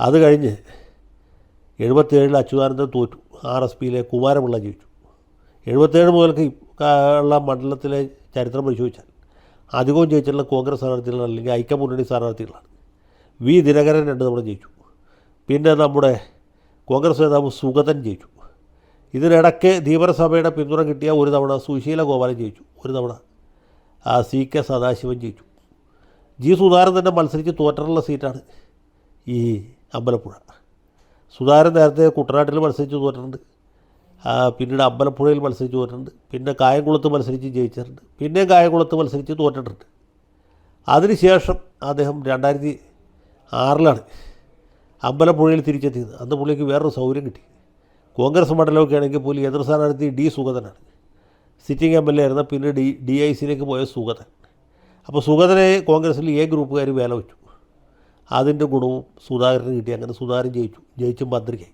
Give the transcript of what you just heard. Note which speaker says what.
Speaker 1: അത് കഴിഞ്ഞ് 77 അച്യുതാനന്ദൻ തോറ്റു. RSPയിലെ കുമാരപിള്ള ജയിച്ചു. 77 മുതൽക്ക് ഉള്ള മണ്ഡലത്തിലെ ചരിത്രം പരിശോധിച്ചാൽ അധികവും ജയിച്ചിട്ടുള്ള കോൺഗ്രസ് സ്ഥാനാർത്ഥികളാണ്, അല്ലെങ്കിൽ ഐക്യമുന്നണി സ്ഥാനാർത്ഥികളാണ്. വി ദിനകരൻ 2 തവണ ജയിച്ചു. പിന്നെ നമ്മുടെ കോൺഗ്രസ് നേതാവ് സുഗതൻ ജയിച്ചു. ഇതിനിടയ്ക്ക് ധീവരസഭയുടെ പിന്തുണ കിട്ടിയ ഒരു തവണ സുശീല ഗോപാലൻ ജയിച്ചു. ഒരു തവണ CK സദാശിവൻ ജയിച്ചു. സുധാകരൻ തന്നെ മത്സരിച്ച് തോറ്റിട്ടുള്ള സീറ്റാണ് ഈ അമ്പലപ്പുഴ. സുധാകരൻ നേരത്തെ കുട്ടനാട്ടിൽ മത്സരിച്ച് തോറ്റിട്ടുണ്ട്, പിന്നീട് അമ്പലപ്പുഴയിൽ മത്സരിച്ച് തോറ്റിട്ടുണ്ട്, പിന്നെ കായംകുളത്ത് മത്സരിച്ച് ജയിച്ചിട്ടുണ്ട്, പിന്നെ കായംകുളത്ത് മത്സരിച്ച് തോറ്റിട്ടുണ്ട്. അതിനുശേഷം അദ്ദേഹം 2006 അമ്പലപ്പുഴയിൽ തിരിച്ചെത്തിയത്. അന്ന് പുള്ളിക്ക് വേറൊരു സൗകര്യം കിട്ടി. കോൺഗ്രസ് മണ്ഡലമൊക്കെ ആണെങ്കിൽ പോലും എതിർ സ്ഥാനാർത്ഥി സുഗതനാണ്. സിറ്റിംഗ് MLA ആയിരുന്ന പിന്നെ DICയിലേക്ക് പോയ സുഗതൻ. അപ്പോൾ സുഗതനെ കോൺഗ്രസ്സിൽ A ഗ്രൂപ്പുകാർ വേല വെച്ചു. അതിൻ്റെ ഗുണവും സുധാകരന് കിട്ടി. അങ്ങനെ സുധാകരൻ ജയിച്ചു. ജയിച്ചും മന്ത്രിയായി.